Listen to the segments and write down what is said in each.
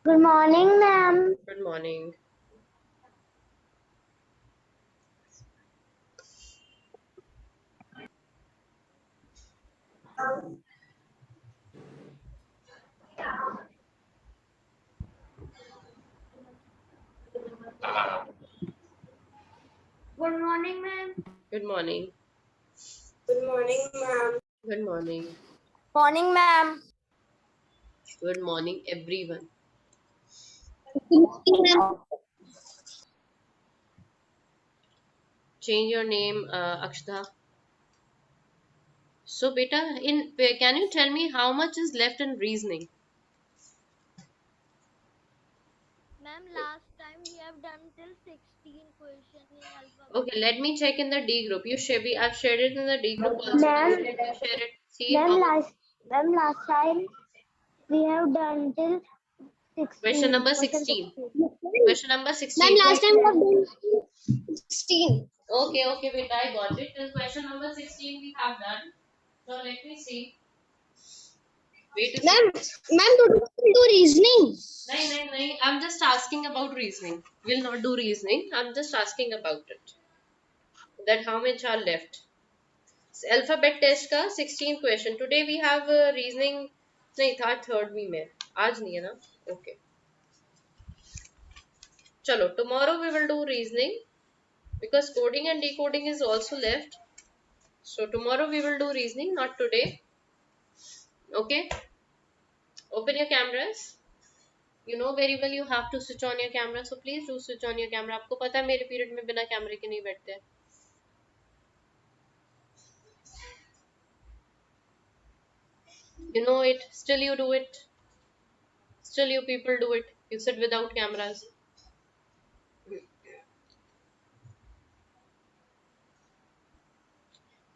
Good morning, ma'am. Good morning. Good morning, ma'am. Good morning. Good morning, ma'am. Good morning. Morning, ma'am. Good morning, everyone. Change your name, Akshita. So, beta, can you tell me how much is left in reasoning? Ma'am, last time we have done till 16 question in alphabet. Okay, let me check in the D group. I've shared it in the D group also. Can Ma'am, you let me share it? See ma'am, how much? last time we have done till Question 16. number Question 16. 16. Question number Ma'am, 16. last Yes, time we have ma'am. done 16. Okay, beta, I got it. Till question number 16 we have done. So, let me see. Wait a second. Ma'am, do reasoning. No. I'm just asking about reasoning. We'll not do reasoning. I'm just asking about it. That how much are left. Alphabet test का 16 question. Today we have reasoning. नहीं था third में आज नहीं है ना. Okay. चलो tomorrow we will do reasoning because coding and decoding is also left. So tomorrow we will do reasoning, not today. Okay. Open your cameras. You know very well you have to switch on your camera. So please do switch on your camera. आपको पता है मेरे period में बिना कैमरे के नहीं बैठते हैं. You know it. Still you do it. Still you people do it. You sit without cameras.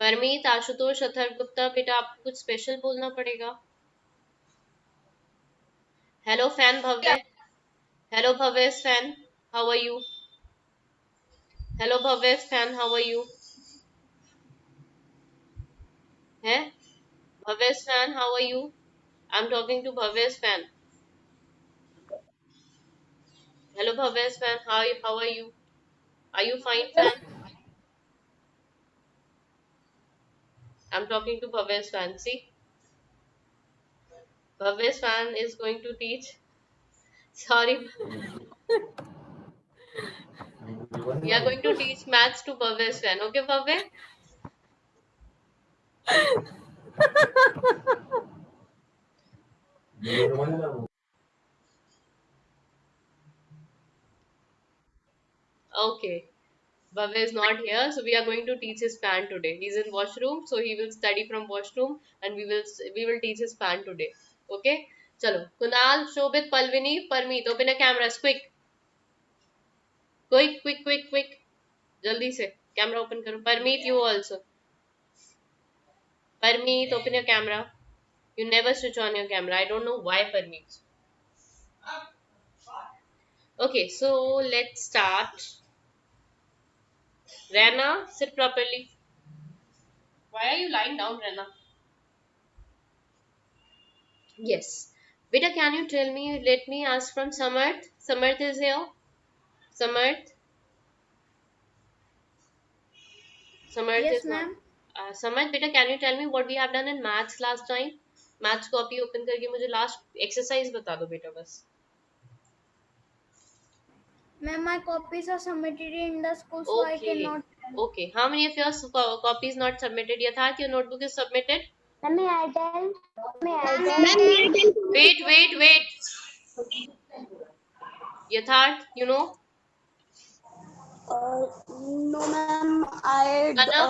Parmeet, Ashutosh, Atharva Gupta, बेटा आपको कुछ स्पेशल बोलना पड़ेगा. Hello fan Bhavya. Hello Bhavya fan. How are you? Hello Bhavya fan. How are you? Hi Bhavya fan. How are you? I am talking to Bhavya fan. Hello Bhavya fan. How are you? Are you fine fan? I am talking to Bhavya fan. See, Bhavya fan is going to teach. Sorry, we are going to teach maths to Bhavya fan. Okay, Bhavya? Okay. Bhavya is not here, so we are going to teach his fan today. He's in washroom, so he will study from washroom, and we will teach his fan today. Okay? Chalo. Kunal, Shobit, Palvini, Parmeet, open your cameras quick. Quick. Jaldi se. Camera open karo. Parmeet, you also. Parmeet, open your camera. You never switch on your camera. I don't know why, Parmeet. Okay, so let's start. Rana, sit properly. Why are you lying down, Rana? Yes. Beta, can you tell me? Let me ask from Samarth. Samarth is here. Samarth. Samarth Yes, is not. ma'am. Samarth, beta, can you tell me what we have done in maths last time? Maths copy open करके मुझे last exercise बता दो बेटा बस. Ma'am, my copies are submitted in the school, so I Okay. cannot tell. Okay. How many of your copies not submitted? Yatharth, your notebook is submitted. Ma'am, may I tell? May I Ma'am, tell? may I tell? Wait. Yatharth, you know. No, ma'am. I Kanav.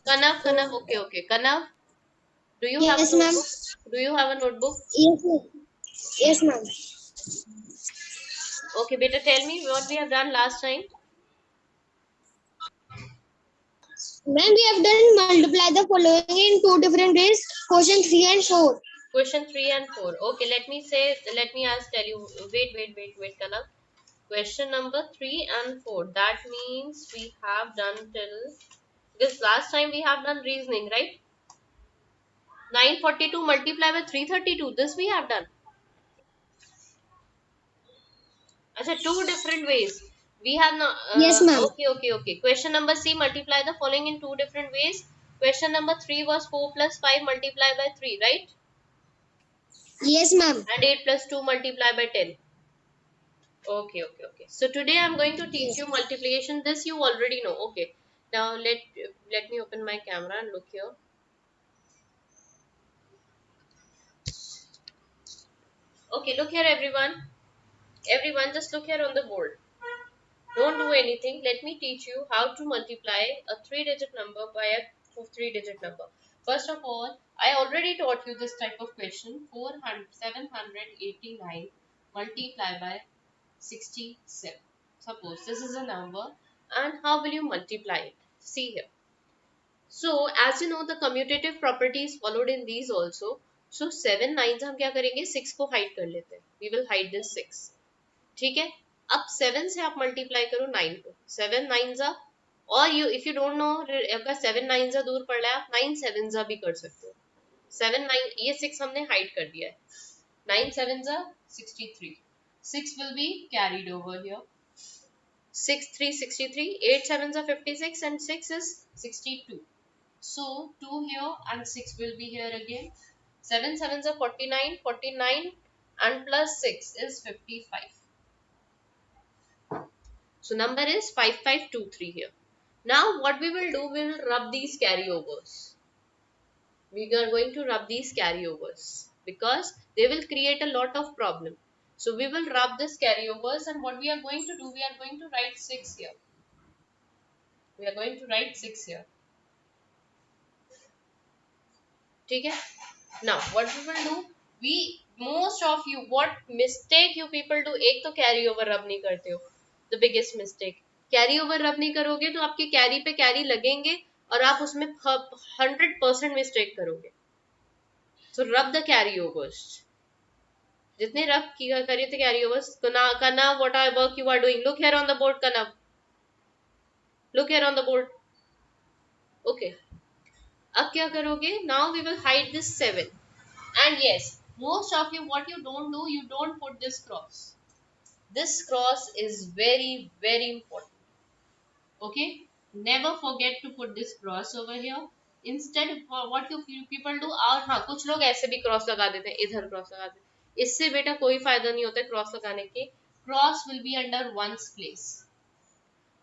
Kanav. don't. Okay. Kanav, do you have a Yes, ma'am. notebook? Do you have a notebook? Yes, ma'am. Yes, ma'am. Okay, beta, tell me what we have done last time. Ma'am, we have done multiply the following in two different ways. Question 3 and 4. Question 3 and 4. Okay, tell you. Wait, Kanav. Question number 3 and 4. That means we have done till. Because last time we have done reasoning, right? 942 multiply by 332. This we have done. Acha, two different ways. We have no. Yes, ma'am. Okay. Question number C. Multiply the following in two different ways. Question number 3 was 4 plus 5 multiplied by 3, right? Yes, ma'am. And 8 plus 2 multiplied by 10. Okay. So today I'm going to teach you multiplication. This you already know. Okay. Now let me open my camera and look here. Okay, look here, everyone. Everyone, just look here on the board. Don't do anything. Let me teach you how to multiply a 3-digit number by a 3-digit number. First of all, I already taught you this type of question. 789 multiplied by 67. Suppose this is a number, and how will you multiply it? See here. So as you know, the commutative property is followed in these also. So 7 9s हम क्या करेंगे, 6 को hide कर लेते हैं. We will hide this 6. ठीक है. अब 7 से आप मल्टीप्लाई करो 9 को. 7 9 जा, और you if you don't know, अगर 7 9 जा दूर पड़ रहा है, आप 9 7 जा भी कर सकते हो. 7 9, ये 6 हमने हाइड कर दिया है. 9 7 जा 63. 6 will be carried over here. 6 3 63, 8 7 are 56, and 6 is 62. So 2 here and 6 will be here again. 7 7 are 49, 49 and plus 6 is 55. So number is 5523 here. Now what we will do, we will rub these carryovers. We are going to rub these carryovers because they will create a lot of problem. So we will rub this carryovers, and what we are going to do, we are going to write 6 here. We are going to write 6 here. Okay? Now what we will do, most of you, what mistake you people do, एक तो carry over rub नहीं करते हो. The biggest mistake, carry over rub नहीं करोगे तो आपके carry पे carry लगेंगे और आप उसमें 100% mistake करोगे. So rub the carry overs. जितने rub करिए थे carry overs. Kanav, what are work you are doing? Look here on the board, Kanav. Look here on the board. Okay. अब क्या करोगे? Now we will hide this 7. And yes, most of you, what you don't do, you don't put this cross. This cross is very, very important. Okay? Never forget to put this cross over here. Instead, what you people do, और हाँ, कुछ लोग ऐसे भी cross लगा देते हैं, इधर क्रॉस लगा देते हैं. इससे बेटा कोई फायदा नहीं होता है क्रॉस लगाने के. Cross will be under one's place.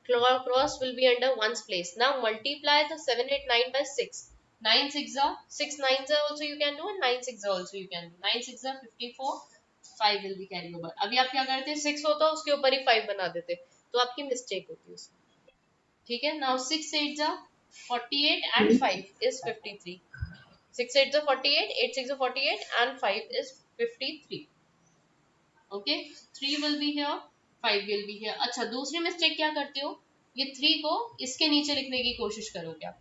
Cross will be under one's place. Now multiply the 789 by 6. 9 6 are 6 9s are also you can do, and 9 6 are also you can do. 9 6 are 54. 5 will be carrying over. अभी आप क्या करते हैं, 6 होता है उसके ऊपर ही 5 बना देते, तो आपकी मिस्टेक होती है उसमें. ठीक है. Now 6 8 are 48 and 5 is 53. 6 8 are 48, 8 6 are 48 and 5 is 53. Okay, 3 will be here, 5 will be here. अच्छा, दूसरी मिस्टेक क्या करते हो, ये 3 को इसके नीचे लिखने की कोशिश करोगे आप.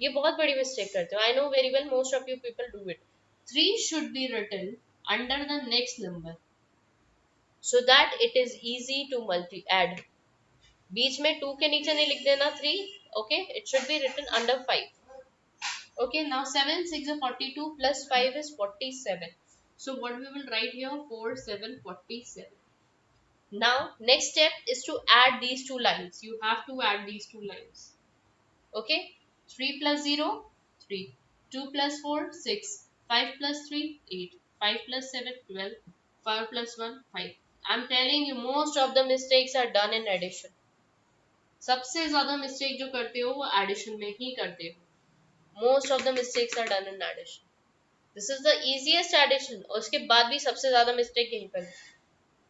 ये बहुत बड़ी मिस्टेक करते हो. I know very well, most of you people do it. 3 should be written under the next number so that it is easy to add. बीच में 2 के नीचे नहीं लिख देना 3. Okay, it should be written under 5. Okay, now 7 6 is 42 plus 5 is 47. So what we will write here, 4 7 47. Now next step is to add these two lines. You have to add these two lines. Okay, 3 plus 0 3, 2 plus 4 6, 5 plus 3 8, 5 plus 7 12, 5 plus 1 5. I'm telling you, most of the mistakes are done in addition. सबसे ज्यादा mistake जो करते हो वो addition में ही करते हो. Most of the mistakes are done in addition. This is the easiest addition, और उसके बाद भी सबसे ज्यादा मिस्टेक यहीं पर है.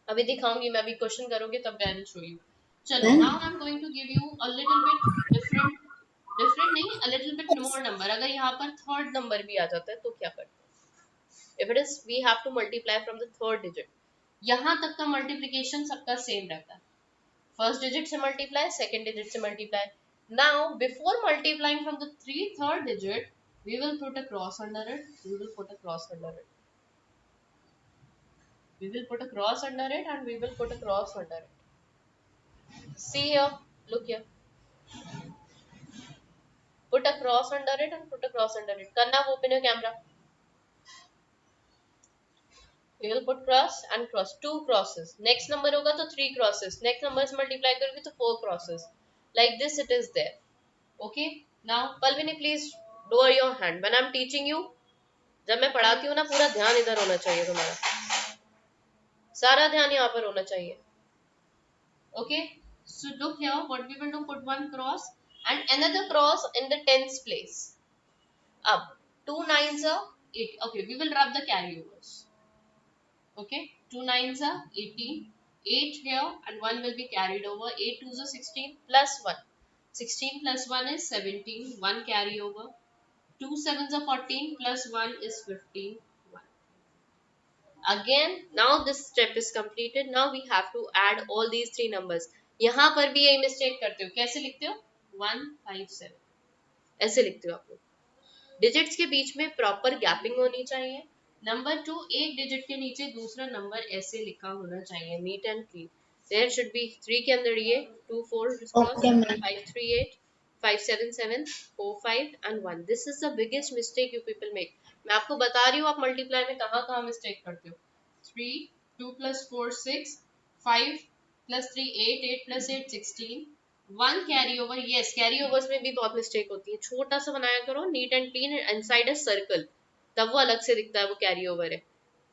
अभी दिखाऊंगी मैं, अभी क्वेश्चन करोगे तब आई विल शो यू. चलो, now I am going to give you a little bit different नहीं, a little bit more number. अगर यहाँ पर थर्ड नंबर भी आ जाता है तो क्या करते हैं? If it is, we have to multiply from the third digit. यहाँ तक का मल्टीप्लिकेशन सबका सेम रहता है. फर्स्ट डिजिट से मल्टीप्लाई, सेकंड डिजिट से multiply. Now before multiplying from the third digit, we will put a cross under it. We will put a cross under it. We will put a cross under it, and we will put a cross under it. See here, look here. Put a cross under it and put a cross under it. Karna, open your camera. We will put cross and cross, 2 crosses. Next number होगा तो 3 crosses. Next number से multiply करोगे तो 4 crosses. Like this it is there. Okay. Now Palvini, please lower your hand. When I'm teaching you, जब मैं पढ़ाती हूँ ना, पूरा ध्यान इधर होना चाहिए तुम्हारा, सारा ध्यान यहाँ पर होना चाहिए. Okay. So look here, what we will do, put one cross and another cross in the tens place. Up 2 9s are 8. Okay, we will rub the carryovers. Okay, 2 9s are 18, 8 here and 1 will be carried over. 8 2s are 16 plus 1. 16 plus 1 is 17, 1 carry over. 2 7s are 14 plus 1 is 15, 1. Again, now this step is completed. Now we have to add all these three numbers. यहाँ पर भी यही mistake करते हो. कैसे लिखते हो? 1 5 7 ऐसे लिखते हो आप लोग. डिजिट्स के बीच में प्रॉपर गैपिंग होनी चाहिए. नंबर 2, एक डिजिट के नीचे दूसरा नंबर ऐसे लिखा होना चाहिए, neat and clean. There should be 3 के अंदर ये 2 4 Okay, ma'am. 5 3 8 5 7 7 4 5 and 1. This is the biggest mistake you people make. मैं आपको बता रही हूँ आप मल्टीप्लाई में कहाँ मिस्टेक करते हो. 3 2 plus 4 6 5 plus 3 8 8 plus 8 16. 1 carry over. Yes, carry overs में भी बहुत मिस्टेक होती है. छोटा सा बनाया करो, NEET and clean, inside a circle, तब वो अलग से दिखता है, वो कैरी ओवर है.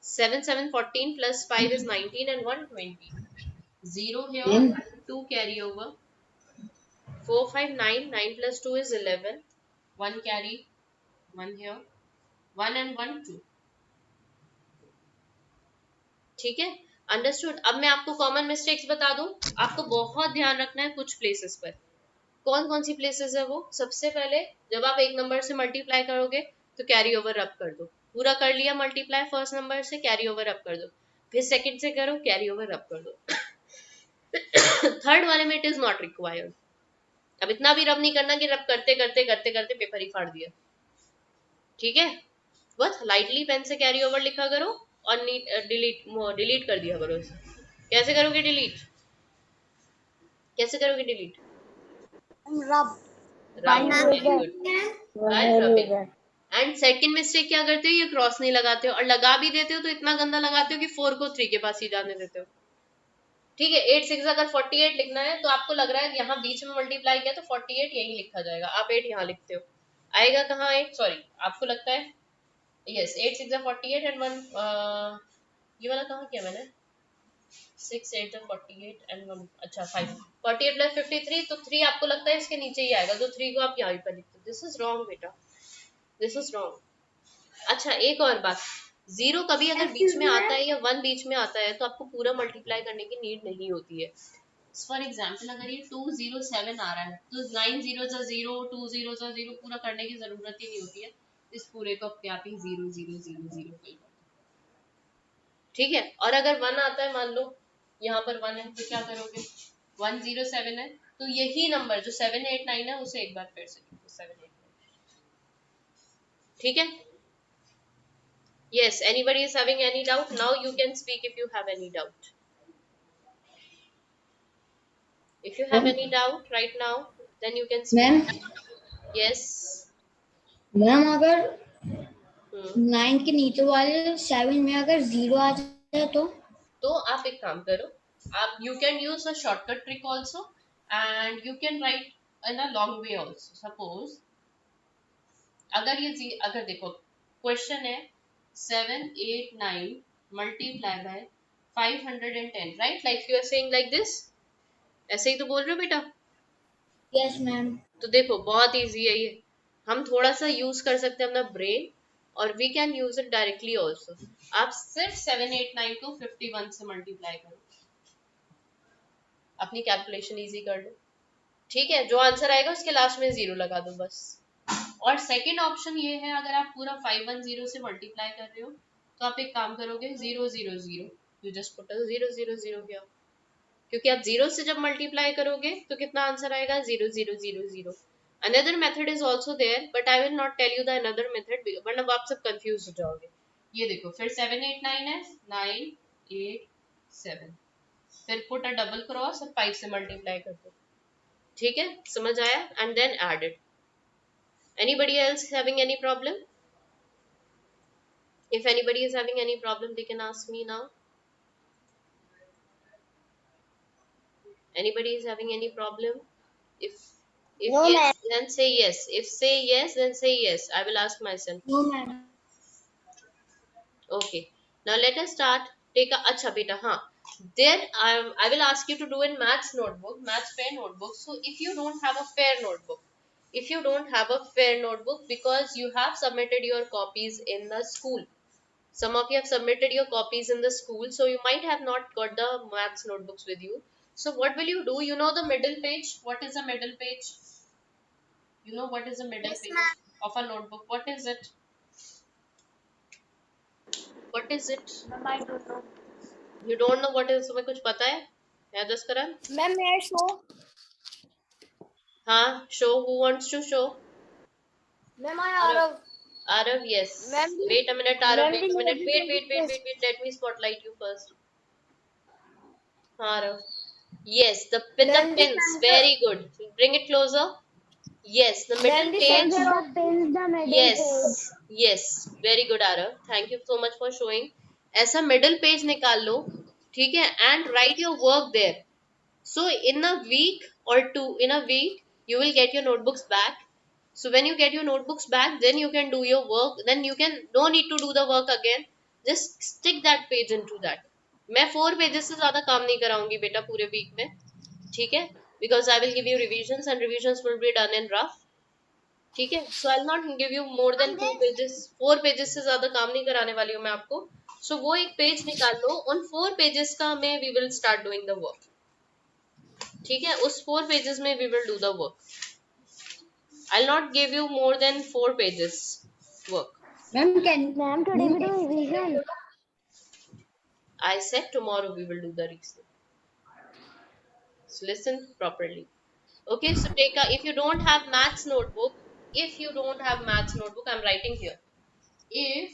7 7 14 plus 5 is 19 and 1 20. 0 here, 2 carry over. 4 5 9 9 plus 2 is 11. 1 carry, 1 here, 1 and 1 2. ठीक है, अंडरस्टूड. अब मैं आपको कॉमन मिस्टेक्स बता दूं. आपको बहुत ध्यान रखना है कुछ प्लेसेस पर. कौन कौन सी प्लेसेस है वो? सबसे पहले जब आप एक नंबर से मल्टीप्लाई करोगे तो कैरी ओवर रब कर दो. पूरा कर लिया मल्टीप्लाई फर्स्ट नंबर से, कैरी ओवर रब कर दो. फिर सेकंड से करो, कैरी ओवर रब कर दो. थर्ड वाले में इट इज नॉट रिक्वायर्ड. अब इतना भी रब नहीं करना कि रब करते करते करते करते पेपर ही फाड़ दिया. ठीक है, बस लाइटली पेन से कैरी ओवर लिखा करो और डिलीट कर दिया करो. कैसे करोगे डिलीट? कैसे करोगे delete? Rub. Rub. Very good. And rubbing. And second mistake क्या करते हो? ये क्रॉस नहीं लगाते हो, और लगा भी देते हो तो इतना गंदा लगाते हो कि 4 को 3 के पास ही जाने देते हो. ठीक है, 8 6 अगर 48 लिखना है तो आपको लग रहा है यहाँ बीच में मल्टीप्लाई किया तो 48 यही लिखा जाएगा, आप 8 यहाँ लिखते हो. आएगा कहाँ 8? सॉरी, आपको लगता है यस 8 6 48 एंड 1. ये वाला कहाँ किया मैंने? 6 8 48 एंड 1. अच्छा 5 48 प्लस 53 तो 3 आपको लगता है इसके नीचे ही आएगा, तो 3 को आप यहाँ पर लिखते हो. दिस इज रॉन्ग बेटा, दिस इज रॉन्ग. अच्छा, एक और बात, 0 कभी अगर बीच में आता है या 1 बीच में आता है तो आपको पूरा मल्टीप्लाई करने की नीड नहीं होती है. फॉर एग्जाम्पल अगर ये 207 आ रहा है तो 9 0 0 2 0 0 पूरा करने की जरूरत ही नहीं होती है. इस पूरे को अपने आप ही 0 0 0 0 कर. ठीक है, और अगर 1 आता है, मान लो यहाँ पर 1 है तो क्या करोगे? 107 है तो यही नंबर जो 7 8 9 है उसे एक बार फिर से लिखो 7 8 9. ठीक है. Yes, anybody is having any doubt? Now you can speak if you have any doubt. If you have any doubt right now, then you can speak. Ma'am Yes. Ma'am अगर 9 के नीचे वाले 7 में अगर 0 आ जाए तो आप एक काम करो, आप you can use a shortcut trick also and you can write in a long way also. Suppose अगर देखो क्वेश्चन है 7 8 9 multiply by 510, right? Like you are saying like this. ऐसे ही तो बोल रहे हो बेटा. Yes ma'am. तो देखो बहुत इजी है ये. हम थोड़ा सा यूज कर सकते हैं अपना ब्रेन और we can use it directly also. आप सिर्फ 7 8 9 को 51 से मल्टीप्लाई करो, अपनी कैलकुलेशन इजी कर लो. ठीक है, जो आंसर आएगा उसके लास्ट में 0 लगा दो बस. और सेकंड ऑप्शन ये है, अगर आप पूरा 510 से मल्टीप्लाई कर रहे हो तो आप एक काम करोगे 0 0 0, यू जस्ट पुट 0 0 0 हियर. क्योंकि आप 0 से जब मल्टीप्लाई करोगे तो कितना आंसर आएगा? 0 0 0 0. Another method is also there but I will not tell you the another method वरना आप सब कंफ्यूज हो जाओगे. ये देखो फिर 7 8 9 है, 9 8 7, फिर पुट अ डबल क्रॉस और 5 से मल्टीप्लाई कर दो. ठीक है, समझ आया? And then add it. Anybody else having any problem? If anybody is having any problem, they can ask me now. Anybody is having any problem? If No, yes, ma'am. then say yes. If say yes, then say yes. I will ask myself. No, ma'am. Okay. Now let us start. Take a acha beta. Huh. Then I will ask you to do in maths notebook, maths fair notebook. So if you don't have a fair notebook, if you don't have a fair notebook because you have submitted your copies in the school, some of you have submitted your copies in the school, so you might have not got the maths notebooks with you. So what will you do? You know the middle page. What is the middle page? You know what is the middle Yes, page ma'am. of a notebook? What is it? What is it? Ma'am, I don't know. You don't know what is? तुम्हें कुछ पता है? या Jaskaran? Ma'am, may I show? हाँ, show. Who wants to show? Ma'am, I Arav. Arav. Arav, Ma'am, yes. Wait a minute, Arav. ma'am, Wait the a minute. notebook is Wait. Let me spotlight you first. हाँ, Arav. Yes, the with the ma'am, the pins. center. Very good. Bring it closer. Yes, the middle Ma'am, the page. center of pins the middle page. Yes, yes. Very good, Arav. Thank you so much for showing. ऐसा middle page निकाल लो, ठीक है? And write your work there. So in a week or two, in a week, you will get your notebooks back. So when you get your notebooks back, then you can do your work. Then you can no need to do the work again. Just stick that page into that. मैं 4 pages से ज़्यादा काम नहीं कराऊंगी बेटा पूरे week में, ठीक है? Because I will give you revisions and revisions will be done in rough. ठीक है? So I'll not give you more than 2 pages. 4 pages से ज़्यादा काम नहीं कराने वाली हूँ मैं आपको. So वो एक पेज निकाल लो. उन 4 pages का में we will start doing the work. ठीक है? उस 4 pages में we will do the work. I'll not give you more than 4 pages work. Ma'am, can Ma'am, today we do revision. I said tomorrow we will do the reasoning. So listen properly. Okay, so take a, if you don't have maths notebook, if you don't have maths notebook, I'm writing here. If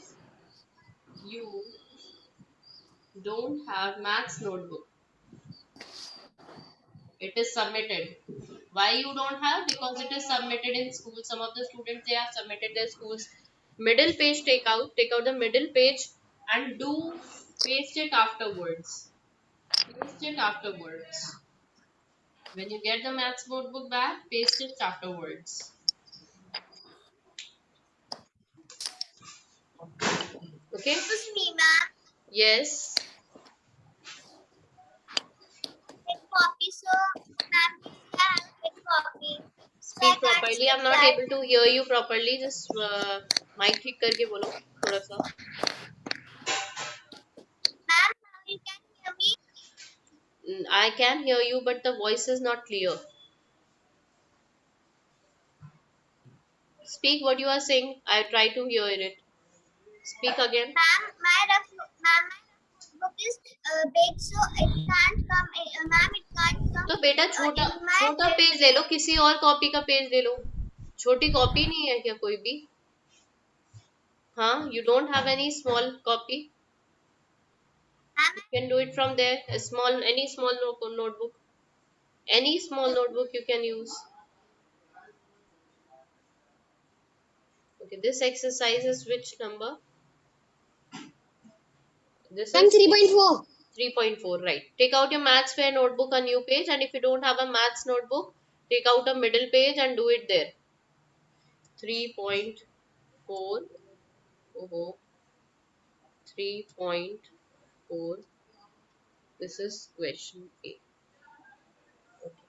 you don't have maths notebook, it is submitted. Why you don't have? Because it is submitted in school. Some of the students they have submitted their schools middle page. Take out the middle page and do paste it afterwards. Paste it afterwards. When you get the maths notebook back, paste it afterwards. Okay? Excuse me, ma'am. Yes. Take copy, so ma'am, please have a copy. So I Speak can't properly. skip I'm not that. able to hear you properly. Just mic ठीक करके बोलो थोड़ा सा. Ma'am, now you can hear me. I can hear you, but the voice is not clear. Speak what you are saying. I try to hear it. Speak again. Ma'am, my book is big, so it can't come. Ma'am, it can't come तो बेटा छोटा in my छोटा page ले लो, किसी और copy का page ले लो. छोटी कॉपी नहीं है क्या कोई भी? हाँ, you don't have any small copy. Ma'am, You can do it from there. A small, any small notebook, any small notebook you can use. Okay, this exercise is which number? This ma'am, is 3.4. 3.4, right. Take out your maths fair notebook, a new page, and if you don't have a maths notebook, take out a middle page and do it there. 3.4. Oh, 3.4. This is question A. Okay.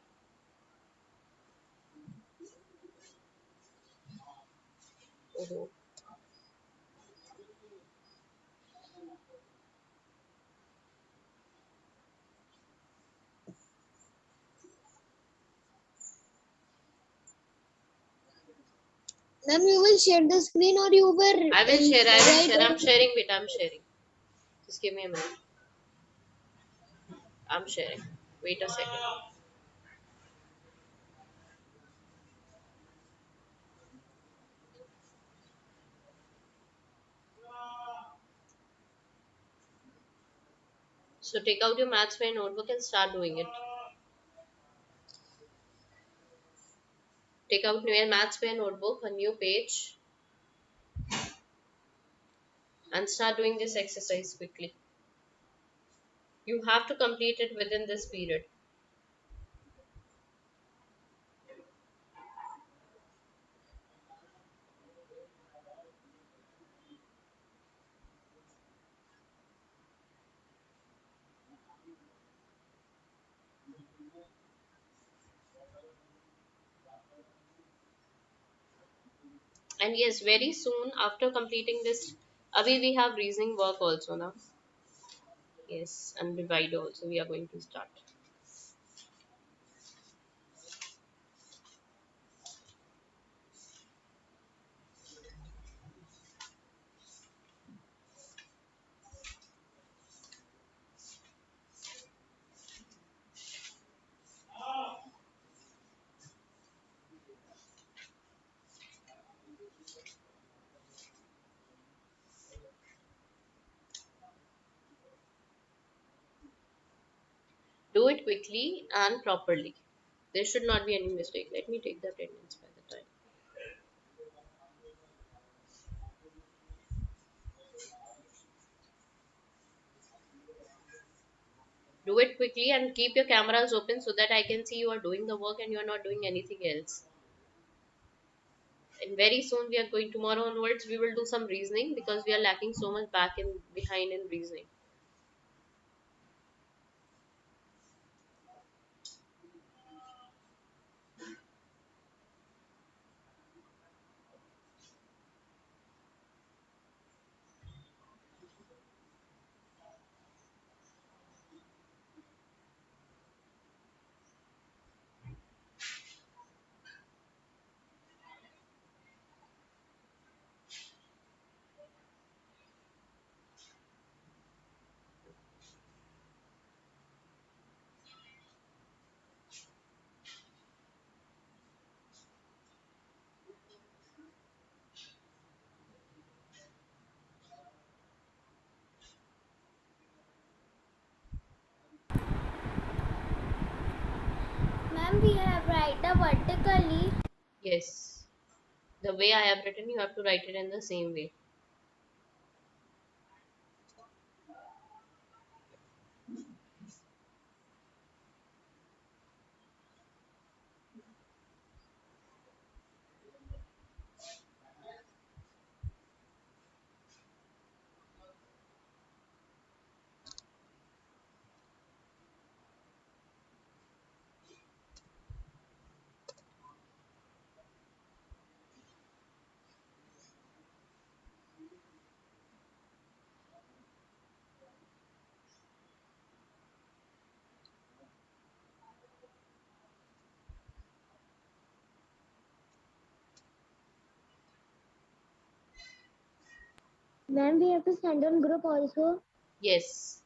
Oh. Ma'am, you will share the screen or you will. I will share. I will write share. it? I'm sharing it. I'm sharing. Just give me a minute. I'm sharing. Wait a second. So take out your maths fair notebook and start doing it. Take out your maths fair notebook, a new page, and start doing this exercise quickly. You have to complete it within this period. And yes, very soon after completing this, Abhi, we have reasoning work also now. Yes, and divide also we are going to start. Do it quickly and properly. There should not be any mistake. Let me take the attendance by the time. Do it quickly and keep your cameras open so that I can see you are doing the work and you are not doing anything else. And very soon we are going, tomorrow onwards we will do some reasoning because we are lacking so much back in behind in reasoning. Ma'am, we have write the vertically. Yes. The way I have written, you have to write it in the same way. Ma'am, we have to send on group also. Yes.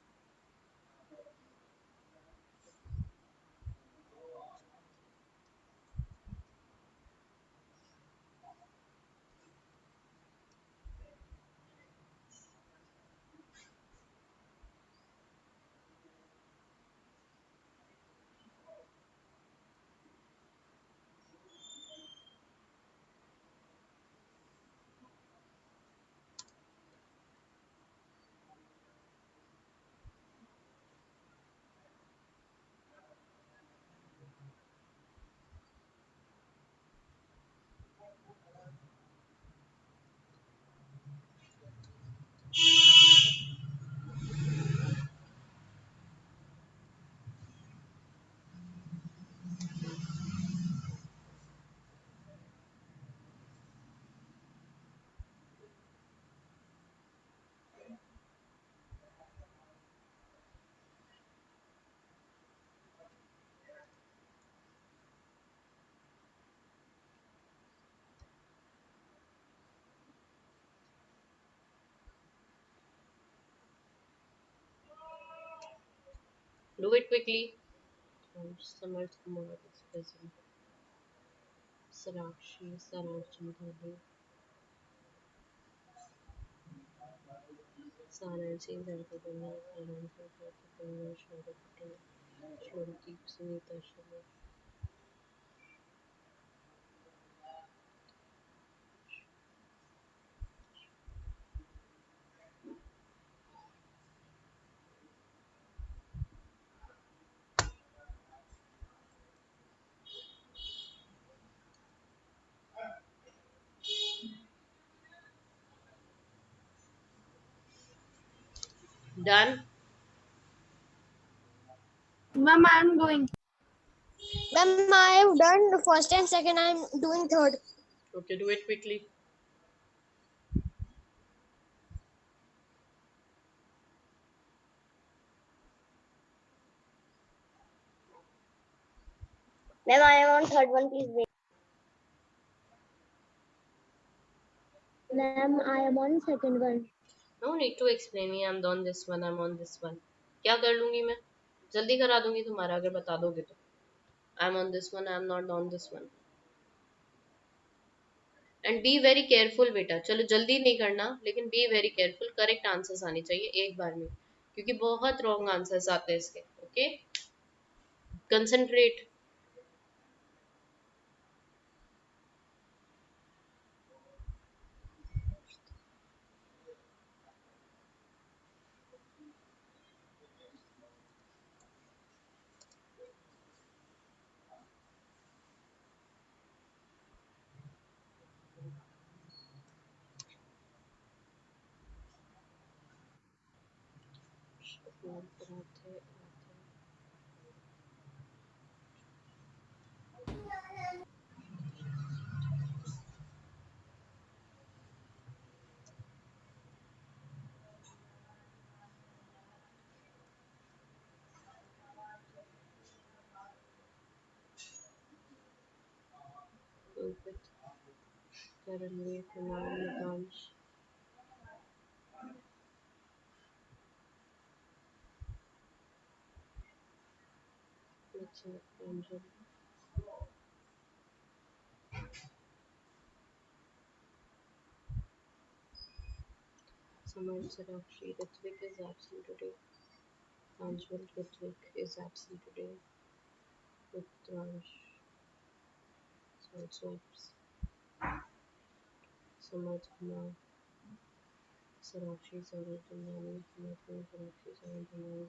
Do it quickly. Samarth Kumar is present. Sarakshi, Sararchandani, Saran Singh, Zarkadana, Saran Singh, Shraddha Patel, Shruti, Sunita Sharma. Done? Ma'am, I'm doing. Ma'am, I have done the first and second. I am doing third. Okay, do it quickly. Ma'am, I am on third one. Please wait. Ma'am, I am on second one. No need to explain me. I'm on this one. I'm on this one. क्या कर लूंगी मैं? जल्दी करा दूंगी तुम्हारा अगर बता दोगे तो. I'm on this one. I'm not on this one. And B very careful बेटा. चलो जल्दी नहीं करना लेकिन B very careful. Correct answers आने चाहिए एक बार में क्योंकि बहुत रॉन्ग आंसर्स आते हैं इसके. Okay, concentrate. Currently, Samar Sarakshi, Ritvik is absent today. Anjal Ritvik is absent today. Utransh is also absent. Samaj Kumar, Sarakshi, Sarojini, Sarakshi, Sarojini.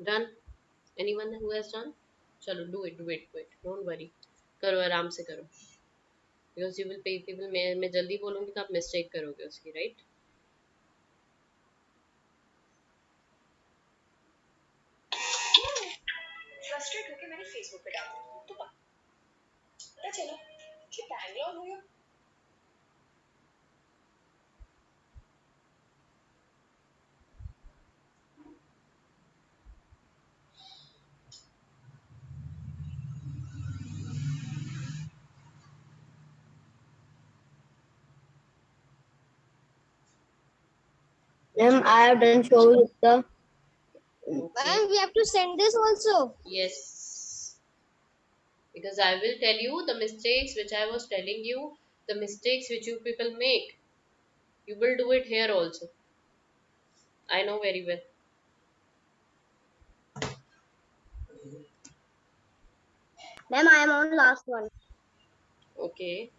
Done? Anyone who has done? चलो do it, do it, do it. Don't worry. करो आराम से करो. Because you will pay people. मैं जल्दी बोलूँगी तो आप मिस्टेक करोगे उसकी, right? फ्रस्ट्रेट होके मैंने फेसबुक पे डाल दिया तो पता चला कि बैंगलोर हुई. Ma'am, I have done show with the. Ma'am, we have to send this also. Yes. Because I will tell you the mistakes which I was telling you, the mistakes which you people make. You will do it here also. I know very well. Ma'am, I am on last one. Okay.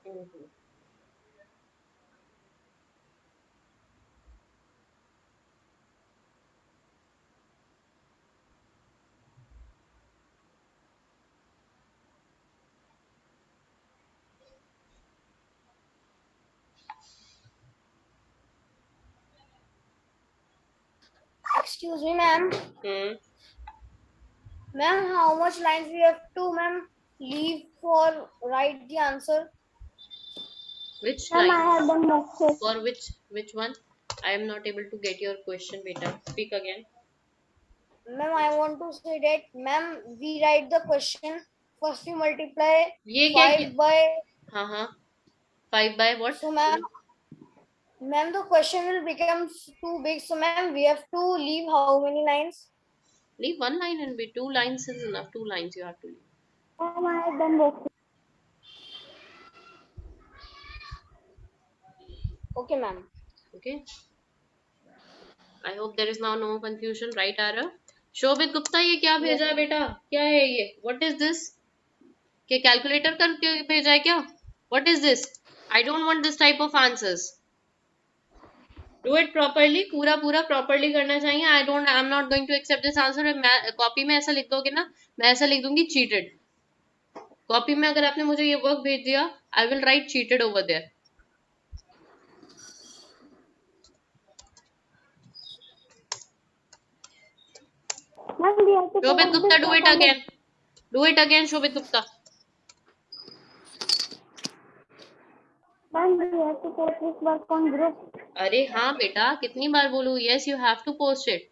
Mhm. Excuse me, ma'am. Hmm. Ma'am, how much lines we have to, ma'am, leave for write the answer? Which Ma'am, I line? have done most. For which one? I am not able to get your question, beta. Speak again. Ma'am, I want to say that, ma'am, we write the question. First we multiply ये क्या 5 किया? by. हाँ. 5 by what? So, ma'am, the question will become too big. So, ma'am, we have to leave how many lines? Leave one line and be 2 lines is enough. 2 lines you have to leave. Ma'am, I have done most. Okay, ma'am. Okay. I hope there is now no confusion, right, Ara? शोभित गुप्ता ये क्या भेजा है बेटा? क्या है ये? What is this? क्या calculator करके भेजा है क्या? What is this? I don't want this type of answers. Do it properly. पूरा properly करना चाहिए. I'm not going to accept this answer. Copy में ऐसा लिख दोगे ना, मैं ऐसा लिख दूंगी cheated. कॉपी में अगर आपने मुझे ये वर्क भेज दिया, I will write cheated over there. Ma'am, we have to Shobhit post Gupta, this do it work on the. again. Do it again, Shobhit Gupta. Ma'am, we have to post this work on group. अरे हाँ बेटा, कितनी बार बोलूँ? Yes, you have to post it.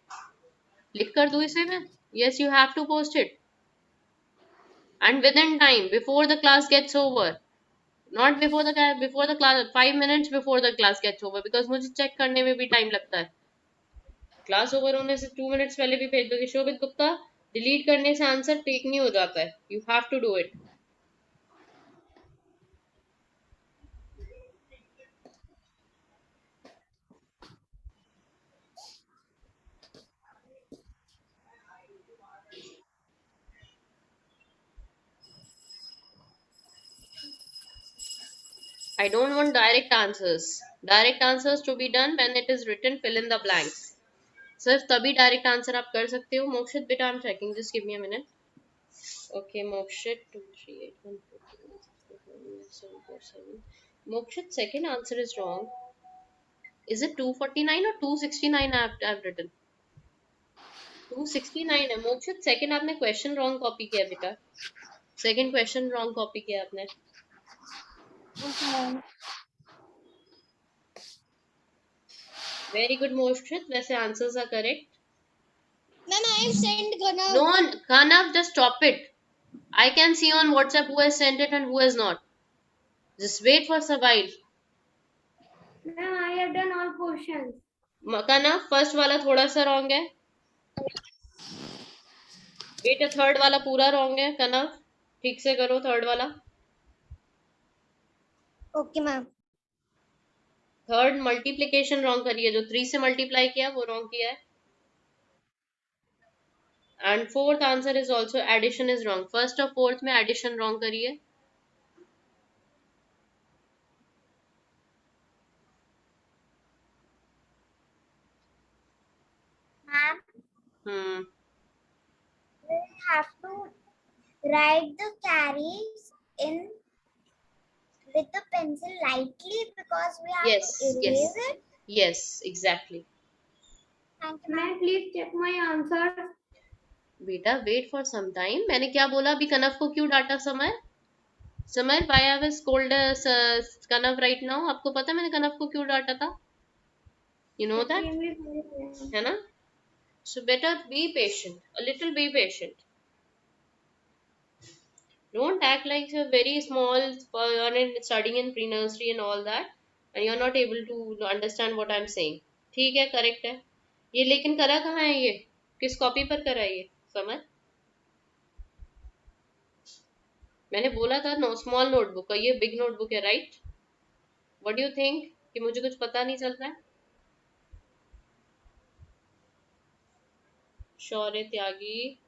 लिख कर दूँ इसे मैं? Yes, you have to post it. And within time, before the class gets over. Not before the class, 5 minutes before the class gets over. Because मुझे check करने में भी time लगता है. क्लास ओवर होने से 2 minutes पहले भी भेज दोगे शोभित गुप्ता, डिलीट करने से आंसर टेक नहीं हो जाता है. You have to do it. I don't want direct answers. Direct answers to be done when it is written fill in the blanks. सिर्फ तभी डायरेक्ट आंसर आप कर सकते हो. मोक्षित बेटा, I am checking, just give me a minute. Okay Mokshit 2381447. Mokshit, second answer is wrong. Is it 249 or 269 I've written? 269 है. Mokshit, second आपने question wrong copy किया बेटा. सेकंड क्वेश्चन रॉन्ग कॉपी किया आपने. वेरी गुड मोक्षित, वैसे answers are correct. Ma'am, I have sent Gana. No, Kanav, just stop it. I can see on WhatsApp who has sent it and who has not. Just wait for a while. Ma'am, I have done all portions. Kanav, first वाला थोड़ा सा wrong है बेटा. Third वाला पूरा wrong है. कनव, ठीक से करो थर्ड वाला. Okay, ma'am. Third multiplication wrong करिए. जो 3 से मल्टीप्लाई किया वो रॉन्ग किया है. And fourth answer is also addition is wrong. First और फोर्थ में एडिशन रॉन्ग करिए. Ma'am, Hmm. we have to write the carries in with the pencil lightly because we have Yes, to erase it. Yes, exactly. Thank you, ma'am. Ma'am, please check my answer. बेटा wait for some time. मैंने क्या बोला अभी? कनव को क्यों डांटा? समय why I have scold Kanav right now. आपको पता है मैंने कनव को क्यों डांटा था? यू नो दैट, है ना? So better be patient. A little be patient. Don't act like you're very small and studying in pre-nursery and all that, and you're not able to understand what I'm saying. ठीक है, correct है ये, लेकिन करा कहाँ है ये? किस कॉपी पर करा है ये? समझ, मैंने बोला था नो स्मॉल नोटबुक, ये बिग नोटबुक है, right? What do you think कि मुझे कुछ पता नहीं चल रहा है? Shaurya Tyagi,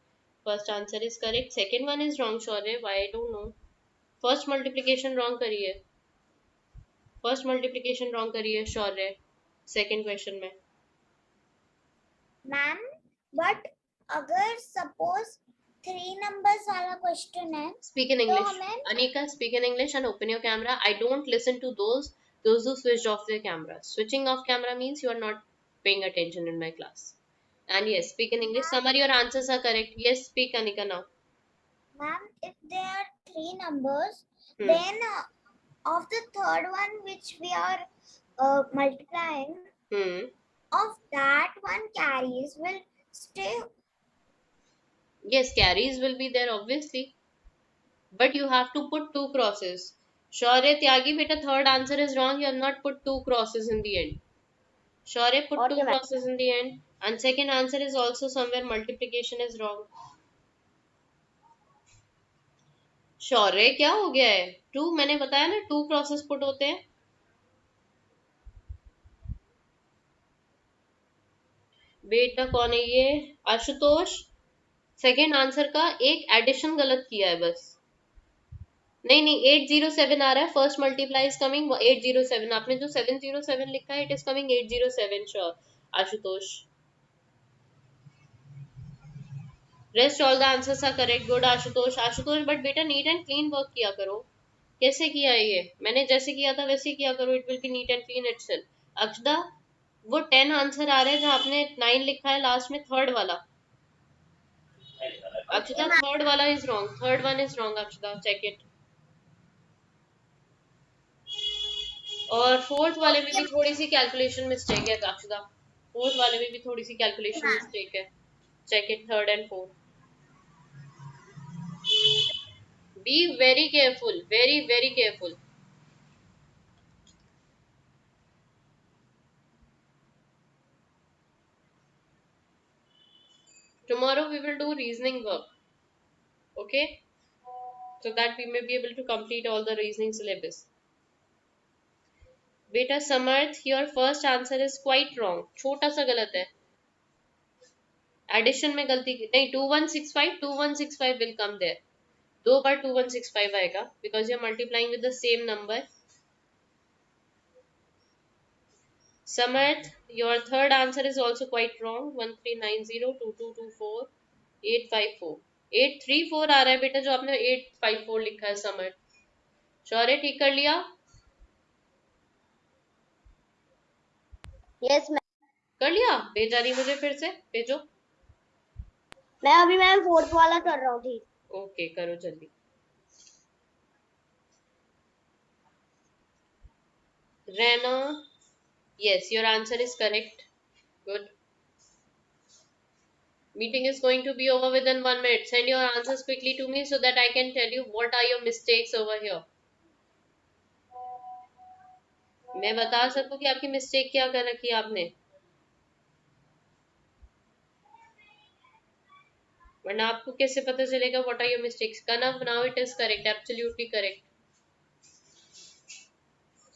first answer is correct. Second one is wrong Shaurya. Why? I don't know. First multiplication wrong करिए. फर्स्ट मल्टीप्लिकेशन रॉन्ग करिए शौर्य सेकंड क्वेश्चन में. मैम, बट अगर सपोज 3 numbers वाला क्वेश्चन है, स्पीक इन तो इंग्लिश. हमें Anika, speak in English and open your camera. I don't listen to those who switched off their camera. Switching off camera means you are not paying attention in my class. And yes, speak in English. Summer, your answers are correct. Yes, speak Anika now. Ma'am, if there are three numbers, Hmm. then of the third one which we are multiplying, Hmm. of that one carries will stay. Yes, carries will be there obviously, but you have to put two crosses. Shaurya Tyagi, beta, third answer is wrong. You have not put two crosses in the end. Shaurya put two crosses in the end, and second answer is also somewhere multiplication is wrong. शौर्य क्या हो गया है? To मैंने बताया ना, to crosses put होते हैं. बेटा कौन है ये? आशुतोष. सेकेंड आंसर का एक एडिशन गलत किया है बस. नहीं नहीं, 807 आ रहा है. First multiply is coming 807. आपने जो 707 लिखा है, it is coming 807. Sure Ashutosh. Rest all the answers are correct. Good Ashutosh. Ashutosh, but बेटा नीट एंड क्लीन वर्क किया करो. कैसे किया है ये? मैंने जैसे किया था वैसे किया करो. It will be NEET and clean itself. Akshada, वो 10 आंसर आ रहे हैं जो आपने 9 लिखा है लास्ट में, थर्ड वाला. अक्षदा, थर्ड वाला is wrong. Third one is wrong Akshada, check it. और फोर्थ वाले में भी थोड़ी सी कैलकुलेशन मिस्टेक है अक्षदा. फोर्थ वाले में भी थोड़ी सी कैलकुलेशन मिस्टेक है. Check it, third and fourth. Be very careful, very very careful. Tomorrow we will do reasoning work. Okay? So that we may be able to complete all the reasoning syllabus. बेटा Samarth, your first answer is quite wrong. छोटा सा गलत है. Addition में गलती नहीं. 2165 will come there. दो बार 2165 आएगा because you are multiplying with the same number. Samarth, your third answer is also quite wrong. 13902224 854 आ रहा है बेटा, जो आपने 854 लिखा है समर्थ. शौर्य, ठीक कर लिया? Yes ma'am. कर लिया? भेजा नहीं मुझे, फिर से भेजो. मैं अभी मैम फोर्थ वाला कर रहा हूँ. ठीक. ओके, करो जल्दी. Rena, yes, your answer is correct. Good. Meeting is going to be over within 1 minute. Send your answers quickly to me so that I can tell you what are your mistakes over here. मैं बता सकूं कि आपकी mistake क्या कर रखी है आपने. वरना आपको कैसे पता चलेगा what are your mistakes? Kanav, now it is correct, absolutely correct.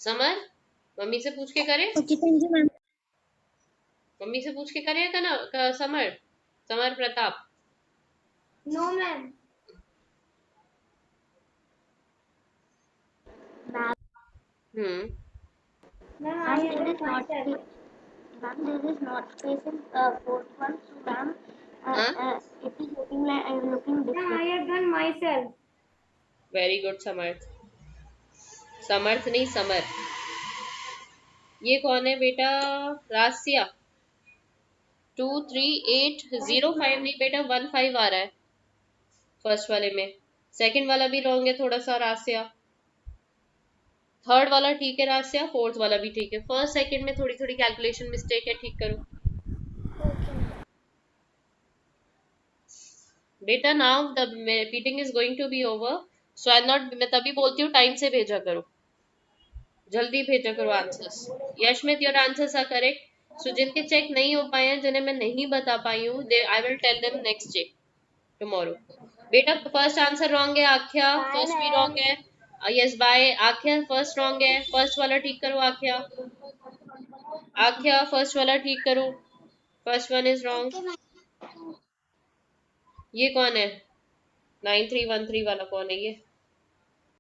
Samar, mummy से पूछ के करे. मम्मी से पूछ के करे कनाव, Samar, Samar Pratap. No ma'am. Ma'am, this is not space in fourth one, so ma'am, हाँ, it is looking different. No, I have done myself. Very good Samarth. Samarth नहीं, समर. ये कौन है बेटा? रासिया. 23805 नहीं बेटा, 15 आ रहा है फर्स्ट वाले में. सेकंड वाला भी रॉन्ग है थोड़ा सा रासिया. थर्ड वाला ठीक है रासिया. फोर्थ वाला भी ठीक है. फर्स्ट सेकंड में थोड़ी थोड़ी कैलकुलेशन मिस्टेक है, ठीक करो बेटा. Now the meeting is going to be over, so I not. मैं तभी बोलती हूँ टाइम से भेजा करो, जल्दी भेजा करो answers. Yashmit, your answers are correct. So जिनके चेक नहीं हो पाए हैं, जिन्हें मैं नहीं बता पाई हूँ, I will tell them next day, tomorrow. बेटा फर्स्ट आंसर रॉन्ग है. आख्या, फर्स्ट भी रॉन्ग है. Yes bye. Aakhya first wrong है. फर्स्ट वाला ठीक करो आख्या. आख्या फर्स्ट वाला ठीक करो. First one is wrong. ये कौन है? 9313 वाला कौन है ये?